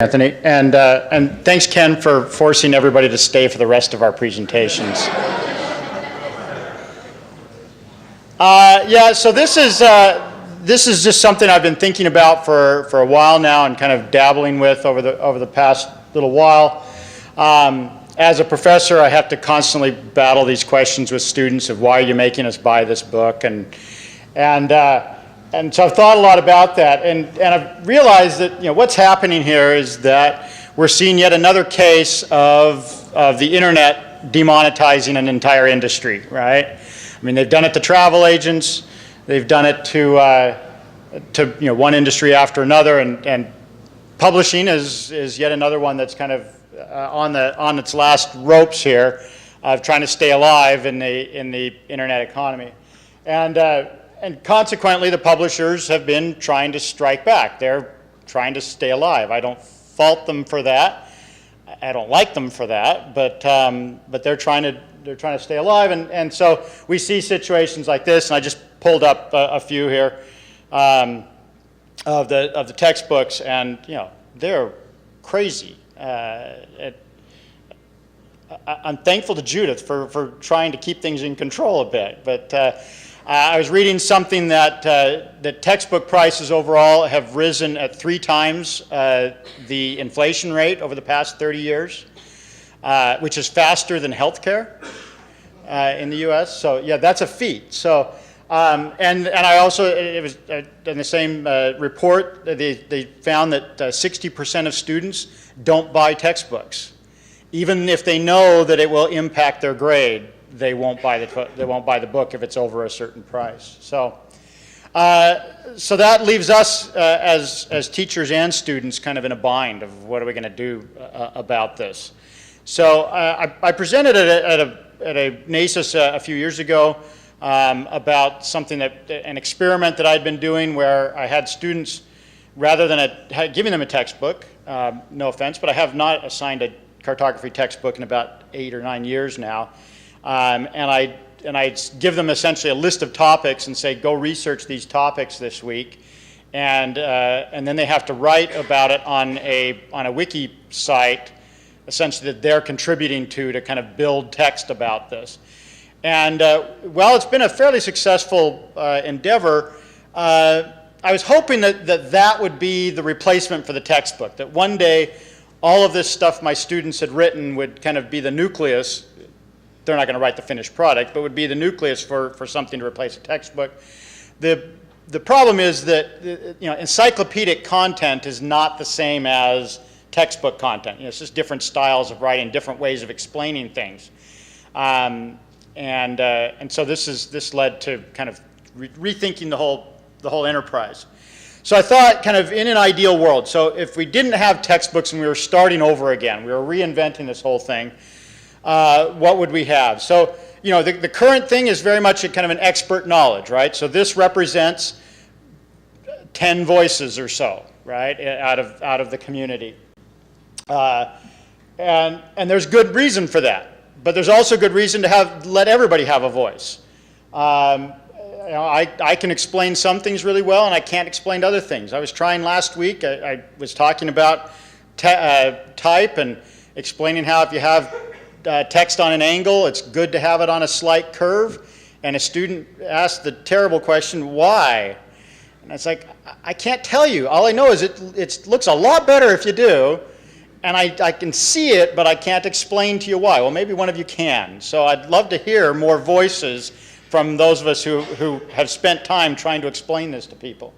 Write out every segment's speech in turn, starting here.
Anthony, and thanks, Ken, for forcing everybody to stay for the rest of our presentations. Yeah, so this is just something I've been thinking about for a while now and kind of dabbling with over the past little while. As a professor, I have to constantly battle these questions with students of why are you making us buy this book, and so I've thought a lot about that, and I've realized that what's happening here is that we're seeing yet another case of the internet demonetizing an entire industry, right? I mean, they've done it to travel agents, they've done it to one industry after another, and publishing is yet another one that's kind of on its last ropes here of trying to stay alive in the internet economy, and consequently the publishers have been trying to strike back. They're trying to stay alive. I don't fault them for that. I don't like them for that, but they're trying to stay alive, and so we see situations like this, and I just pulled up a few here of the textbooks, and they're crazy. I'm thankful to Judith for trying to keep things in control a bit, but I was reading something that textbook prices overall have risen at 3 times the inflation rate over the past 30 years, which is faster than healthcare in the U.S. So yeah, that's a feat. So and I also, it was in the same report, they found that 60% of students don't buy textbooks, even if they know that it will impact their grade. They won't buy the book if it's over a certain price. So, so that leaves us as teachers and students kind of in a bind of what are we going to do about this. So I presented at a NACIS a few years ago about something an experiment that I'd been doing where I had students, rather than giving them a textbook, no offense, but I have not assigned a cartography textbook in about 8 or 9 years now. And I give them essentially a list of topics and say, go research these topics this week, and then they have to write about it on a Wiki site, essentially that they're contributing to kind of build text about this. And while it's been a fairly successful endeavor, I was hoping that would be the replacement for the textbook, that one day all of this stuff my students had written would kind of be the nucleus. They're not going to write the finished product, but would be the nucleus for something to replace a textbook. The problem is that encyclopedic content is not the same as textbook content. It's just different styles of writing, different ways of explaining things, and so this led to kind of rethinking the whole enterprise. So I thought, kind of in an ideal world, so if we didn't have textbooks and we were starting over again, we were reinventing this whole thing, what would we have? So, the current thing is very much kind of an expert knowledge, right? So this represents 10 voices or so, right, out of the community. And there's good reason for that. But there's also good reason to let everybody have a voice. I can explain some things really well, and I can't explain other things. I was trying last week, I was talking about type and explaining how if you have text on an angle, it's good to have it on a slight curve. And a student asked the terrible question, why? And it's like, I can't tell you. All I know is it looks a lot better if you do. And I can see it, but I can't explain to you why. Well, maybe one of you can. So I'd love to hear more voices from those of us who have spent time trying to explain this to people.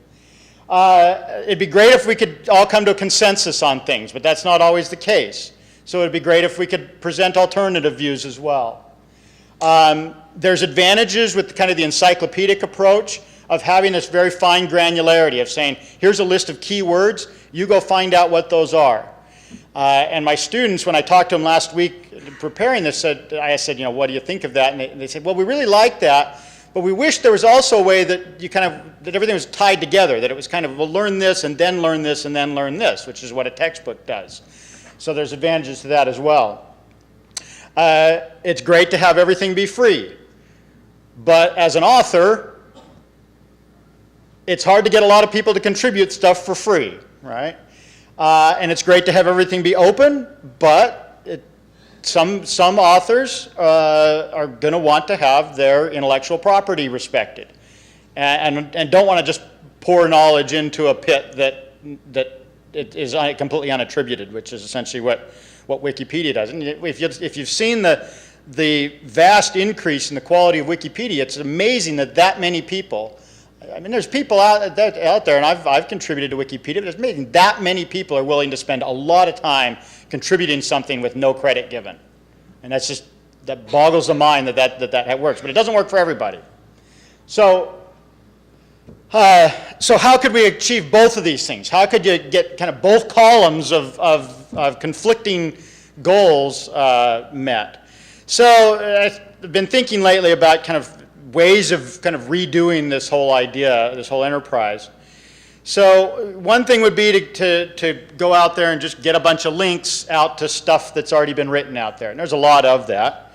It'd be great if we could all come to a consensus on things, but that's not always the case. So it'd be great if we could present alternative views as well. There's advantages with kind of the encyclopedic approach of having this very fine granularity of saying, here's a list of keywords, you go find out what those are. And my students, when I talked to them last week preparing this, I said, what do you think of that? And they said, well, we really like that, but we wish there was also a way that that everything was tied together, that it was kind of, well, learn this and then learn this and then learn this, which is what a textbook does. So there's advantages to that as well. It's great to have everything be free, but as an author, it's hard to get a lot of people to contribute stuff for free, right? And it's great to have everything be open, but some authors are going to want to have their intellectual property respected, and don't want to just pour knowledge into a pit that it is completely unattributed, which is essentially what Wikipedia does. And if you've seen the vast increase in the quality of Wikipedia, it's amazing that many people, I mean, there's people out there, and I've contributed to Wikipedia, but it's amazing that many people are willing to spend a lot of time contributing something with no credit given. And that boggles the mind that works, but it doesn't work for everybody. So how could we achieve both of these things? How could you get kind of both columns of conflicting goals met? So I've been thinking lately about kind of ways of kind of redoing this whole idea, this whole enterprise. So one thing would be to go out there and just get a bunch of links out to stuff that's already been written out there. And there's a lot of that.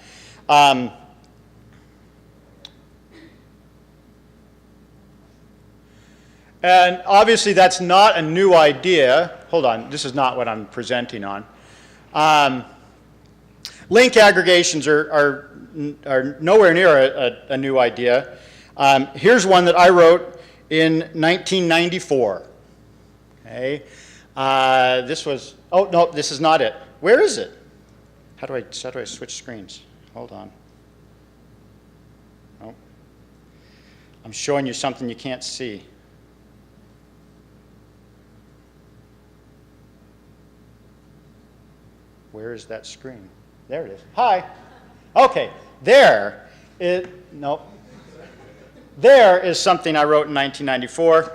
And obviously that's not a new idea. Hold on, this is not what I'm presenting on. Link aggregations are nowhere near a new idea. Here's one that I wrote in 1994. Okay, this was, oh no, this is not it. Where is it? How do I switch screens? Hold on. Oh, I'm showing you something you can't see. Where is that screen? There it is. Hi. Okay, there is something I wrote in 1994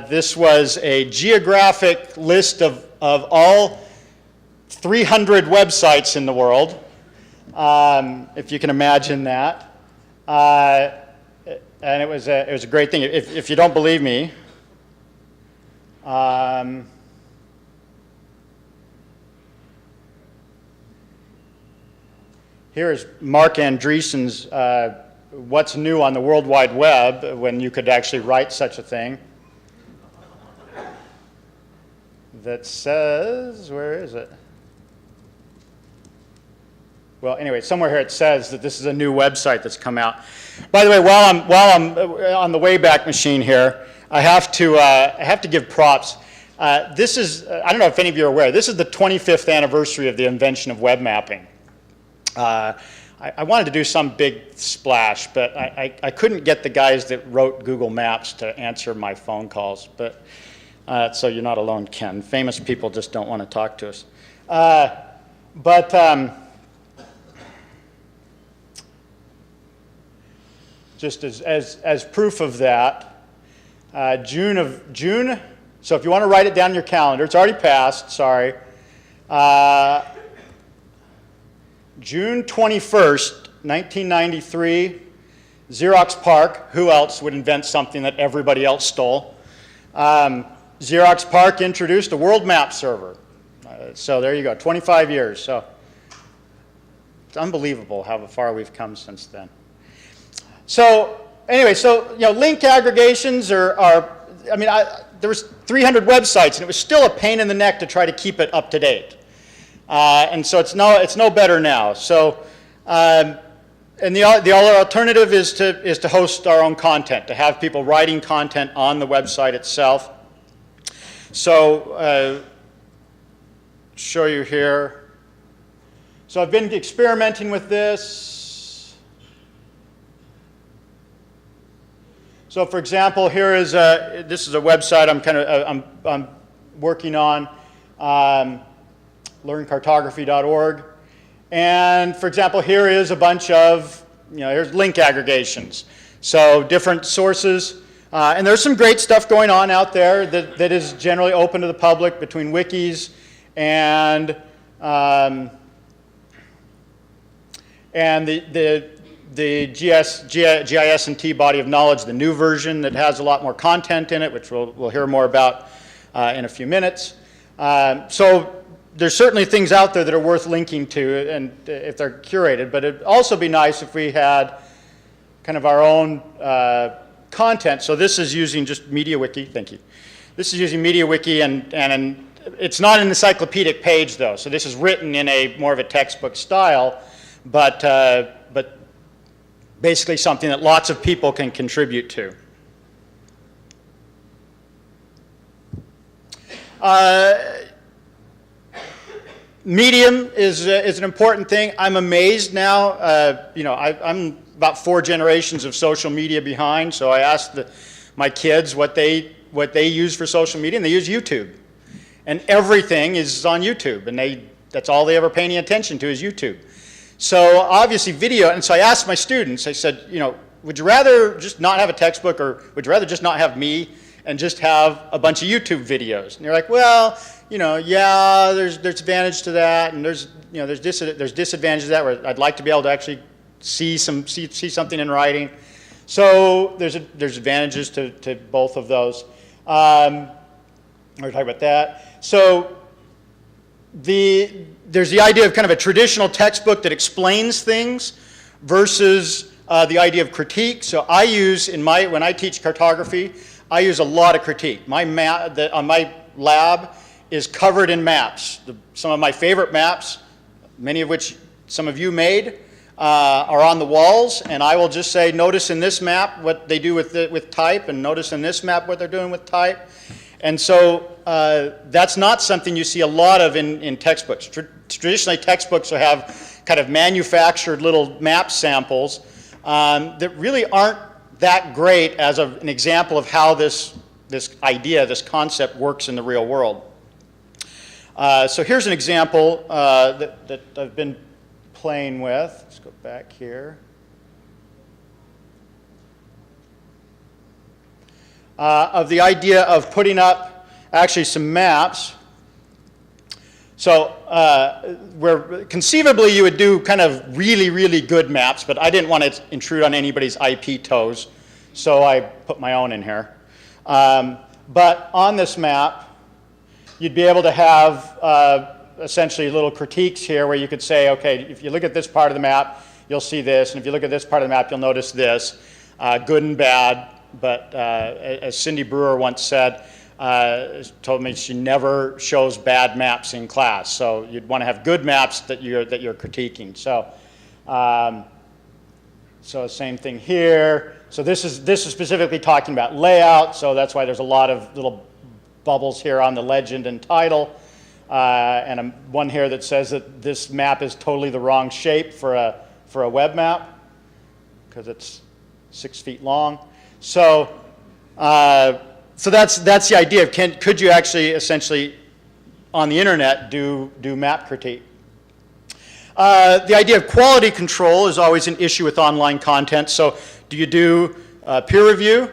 this was a geographic list of all 300 websites in the world, if you can imagine that. And it was a great thing. If you don't believe me, here is Mark Andreessen's What's New on the World Wide Web, when you could actually write such a thing. That says, where is it? Well, anyway, somewhere here it says that this is a new website that's come out. By the way, while I'm on the Wayback Machine here, I have to give props. This is, I don't know if any of you are aware, this is the 25th anniversary of the invention of web mapping. I wanted to do some big splash, but I couldn't get the guys that wrote Google Maps to answer my phone calls. But so you're not alone, Ken. Famous people just don't want to talk to us. Just as proof of that, June. So if you want to write it down in your calendar, it's already passed. Sorry. June 21st, 1993, Xerox PARC. Who else would invent something that everybody else stole? Xerox PARC introduced a world map server. So there you go, 25 years. So it's unbelievable how far we've come since then. So anyway, so link aggregations are I mean, there was 300 websites, and it was still a pain in the neck to try to keep it up to date. And so it's no better now. So, and the alternative is to host our own content, to have people writing content on the website itself. So, show you here. So I've been experimenting with this. So, for example, here is this is a website I'm working on. LearnCartography.org. And for example, here is a bunch of, here's link aggregations. So different sources. And there's some great stuff going on out there that is generally open to the public between wikis and the GIS&T body of knowledge, the new version that has a lot more content in it, which we'll hear more about in a few minutes. So there's certainly things out there that are worth linking to, and if they're curated, but it'd also be nice if we had kind of our own content. So this is using just MediaWiki, thank you. This is using MediaWiki, and it's not an encyclopedic page though, so this is written in a more of a textbook style, but basically something that lots of people can contribute to. Medium is an important thing. I'm amazed now. You know, I'm about 4 generations of social media behind, so I asked my kids what they use for social media, and they use YouTube. And everything is on YouTube, and that's all they ever pay any attention to is YouTube. So obviously video, and so I asked my students, I said, you know, would you rather just not have a textbook, or would you rather just not have me and just have a bunch of YouTube videos? And they're like, well, you know, yeah, there's advantage to that, and there's disadvantages to that, where I'd like to be able to actually see something in writing. So there's advantages to both of those. We're talking about that. So there's the idea of kind of a traditional textbook that explains things versus the idea of critique. So I use when I teach cartography, I use a lot of critique. My lab is covered in maps. Some of my favorite maps, many of which some of you made, are on the walls, and I will just say, notice in this map what they do with type, and notice in this map what they're doing with type. And so that's not something you see a lot of in textbooks. Traditionally, textbooks will have kind of manufactured little map samples that really aren't that great as an example of how this idea, this concept works in the real world. So here's an example that I've been playing with. Let's go back here. Of the idea of putting up actually some maps. So where conceivably you would do kind of really, really good maps, but I didn't want to intrude on anybody's IP toes, so I put my own in here. But on this map, you'd be able to have essentially little critiques here where you could say, okay, if you look at this part of the map, you'll see this, and if you look at this part of the map, you'll notice this, good and bad. But as Cindy Brewer once said, told me she never shows bad maps in class. So you'd want to have good maps that you're critiquing. So, so same thing here. So this is specifically talking about layout. So that's why there's a lot of little bubbles here on the legend and title. And one here that says that this map is totally the wrong shape for a web map because it's 6 feet long. So, so that's the idea of could you actually essentially on the internet do map critique. The idea of quality control is always an issue with online content. So do you do peer review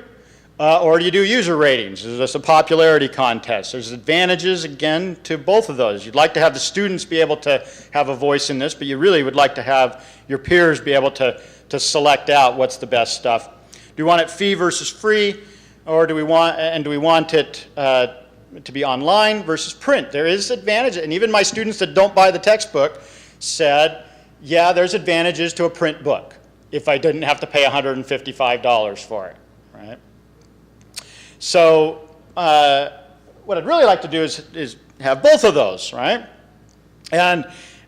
or do you do user ratings? Is this a popularity contest? There's advantages, again, to both of those. You'd like to have the students be able to have a voice in this, but you really would like to have your peers be able to select out what's the best stuff. Do we want it fee versus free, or do we want it to be online versus print? There is advantage, and even my students that don't buy the textbook said, yeah, there's advantages to a print book if I didn't have to pay $155 for it, right? So what I'd really like to do is have both of those, right? And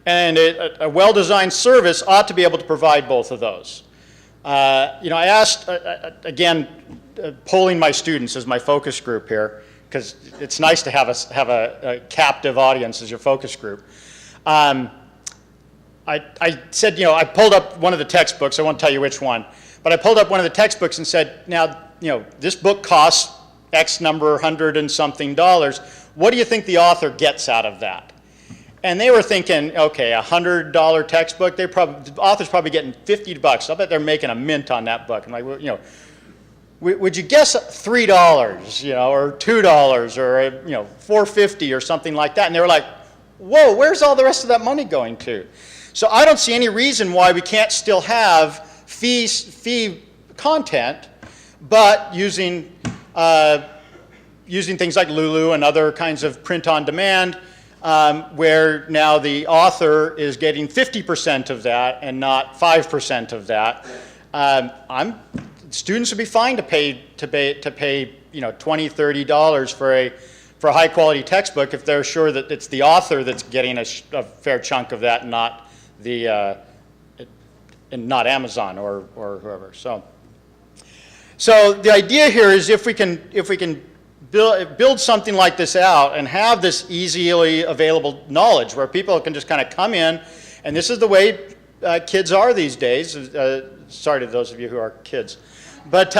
a well-designed service ought to be able to provide both of those. You know, I asked, again, polling my students as my focus group here, because it's nice to have a captive audience as your focus group. I said, you know, I pulled up one of the textbooks. I won't tell you which one, but I pulled up one of the textbooks and said, now, you know, this book costs X number, $100 and something. What do you think the author gets out of that? And they were thinking, okay, $100 textbook, the author's probably getting $50. I'll bet they're making a mint on that book. I'm like, well, you know, would you guess $3, you know, or $2, or you know, $4.50 or something like that? And they were like, whoa, where's all the rest of that money going to? So I don't see any reason why we can't still have fee content, but using things like Lulu and other kinds of print on demand. Where now the author is getting 50% of that and not 5% of that. students would be fine to pay you know, $20, $30 for a high quality textbook if they're sure that it's the author that's getting a fair chunk of that, and not not Amazon or whoever. So the idea here is if we can build something like this out and have this easily available knowledge where people can just kind of come in, and this is the way kids are these days. Sorry to those of you who are kids, but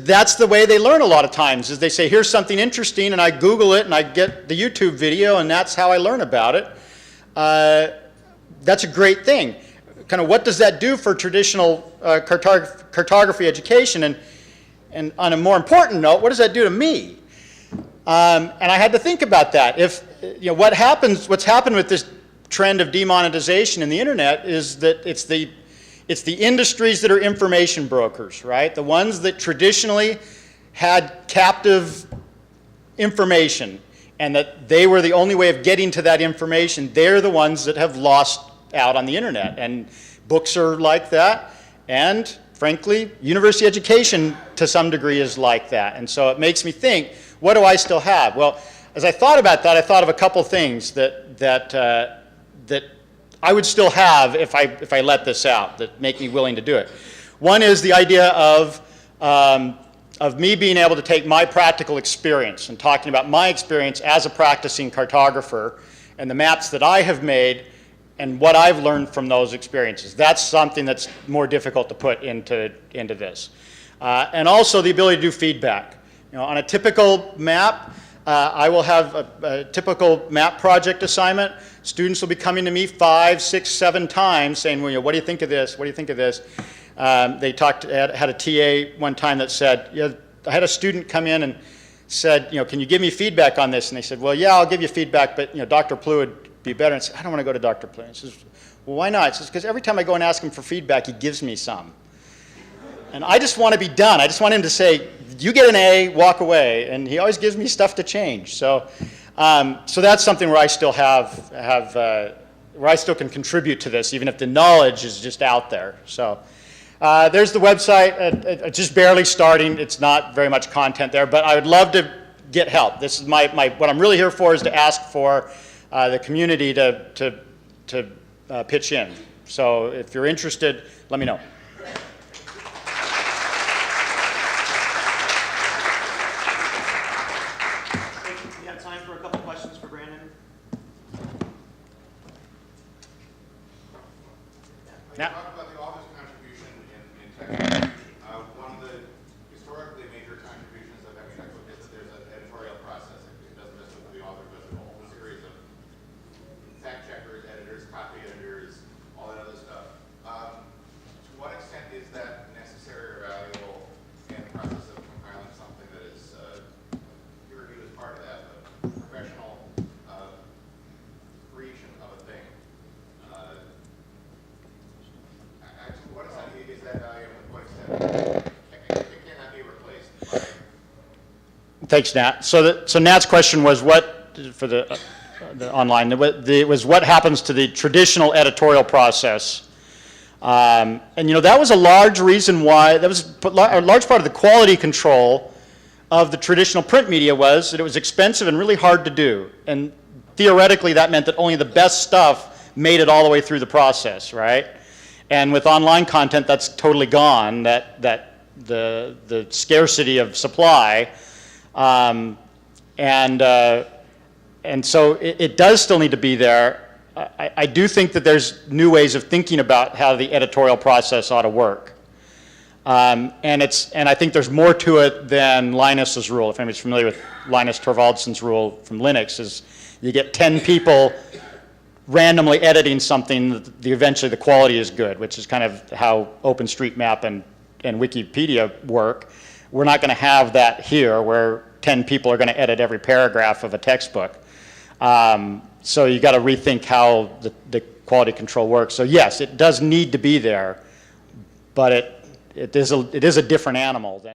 that's the way they learn a lot of times, is they say, here's something interesting, and I Google it and I get the YouTube video, and that's how I learn about it. That's a great thing. Kind of what does that do for traditional cartography education? And on a more important note, what does that do to me? And I had to think about that. If, you know, what's happened with this trend of demonetization in the internet is that it's the industries that are information brokers, right? The ones that traditionally had captive information, and that they were the only way of getting to that information. They're the ones that have lost out on the internet. And books are like that. And frankly, university education to some degree is like that. And so it makes me think, what do I still have? Well, as I thought about that, I thought of a couple things that I would still have if I let this out, that make me willing to do it. One is the idea of me being able to take my practical experience and talking about my experience as a practicing cartographer and the maps that I have made and what I've learned from those experiences. That's something that's more difficult to put into this. And also the ability to do feedback. You know, on a typical map, I will have a typical map project assignment. Students will be coming to me 5, 6, 7 times saying, well, you know, what do you think of this? What do you think of this? They had a TA one time that said, you know, I had a student come in and said, you know, can you give me feedback on this? And they said, well, yeah, I'll give you feedback, but, you know, Dr. Plewe would be better. And I said, I don't want to go to Dr. Plewe. He says, well, why not? He says, because every time I go and ask him for feedback, he gives me some. And I just want to be done. I just want him to say, you get an A, walk away. And he always gives me stuff to change. So that's something where I still where I still can contribute to this, even if the knowledge is just out there. So there's the website. Just barely starting. It's not very much content there, but I would love to get help. This is what I'm really here for, is to ask for the community to pitch in. So if you're interested, let me know. We have time for a couple questions for Brandon. Yeah. Talk about the author's contribution in textbook. One of the historically major contributions of every textbook is that there's an editorial process. It doesn't just look at the author, but there's a whole series of fact checkers, editors, copy editors, all that other stuff. To what extent is that necessary or valuable in the process of compiling something that is peer reviewed as part of that, but professional creation of a thing? To what extent is that valuable, and to what extent can that be replaced by? Thanks, Nat. So Nat's question was what, for the online, was what happens to the traditional editorial process. And you know, that was a large reason why, that was a large part of the quality control of the traditional print media, was that it was expensive and really hard to do. And theoretically that meant that only the best stuff made it all the way through the process, right? And with online content, that's totally gone, that the scarcity of supply. And so it does still need to be there. I do think that there's new ways of thinking about how the editorial process ought to work. And I think there's more to it than Linus's rule. If anybody's familiar with Linus Torvaldson's rule from Linux, is you get 10 people randomly editing something, eventually the quality is good, which is kind of how OpenStreetMap and Wikipedia work. We're not going to have that here, where 10 people are going to edit every paragraph of a textbook. So you got to rethink how the quality control works. So yes, it does need to be there, but it is a different animal than